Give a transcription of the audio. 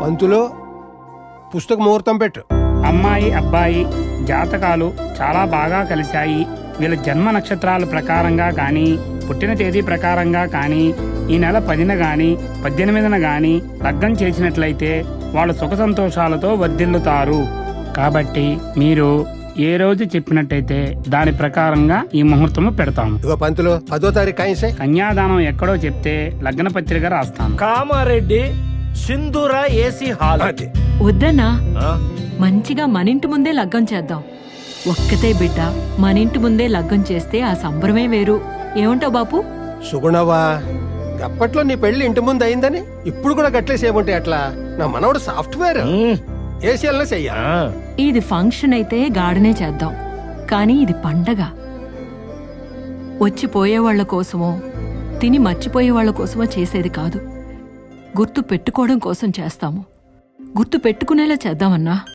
పంతులు పుస్తక ముహూర్తం పెట్టు. అమ్మాయి అబ్బాయి జాతకాలు చాలా బాగా కలిశాయి. వీళ్ళ జన్మ నక్షత్రాల ప్రకారంగా కానీ పుట్టిన తేదీ ప్రకారంగా కానీ ఈ నెల 10న కానీ 18న కానీ లగ్నం చేసినట్లయితే వాళ్ళు సుఖ సంతోషాలతో వర్ధిల్లుతారు. కాబట్టి మీరు ఏ రోజు చెప్పినట్టయితే దాని ప్రకారంగా ఈ ముహూర్తము పెడతాము. ఇగో పంతులు 10వ తారీఖు కాయిసే. కన్యాదానం ఎక్కడో చెప్తే లగ్న పత్రిక రాస్తాను. కామారెడ్డి సింధూర ఏసీ హాల్. వద్దన్నా, మంచిగా మనింటి ముందే లగ్గం చేద్దాం. ఒక్కతే బిడ్డ మనింటి ముందే లగ్గం చేస్తే ఆ సంబరమే వేరు. ఏమంటావు బాపు? సుగుణవా, అప్పట్లో నీ పెళ్లి ఇంటి ముందు అయిందని ఇప్పుడు కూడా గట్లేసేయమంటే ఎట్లా? నా మనవడు సాఫ్ట్వేర్, ఏసీఎల్నే చెయ్యా. ఇది ఫంక్షన్ అయితే గాడనే చేద్దాం, కానీ ఇది పండగ. వచ్చిపోయేవాళ్ల కోసమో తిని మర్చిపోయే వాళ్ల కోసమో చేసేది కాదు. గుర్తు పెట్టుకోవడం కోసం చేస్తాము. గుర్తు పెట్టుకునేలా చేద్దామన్నా.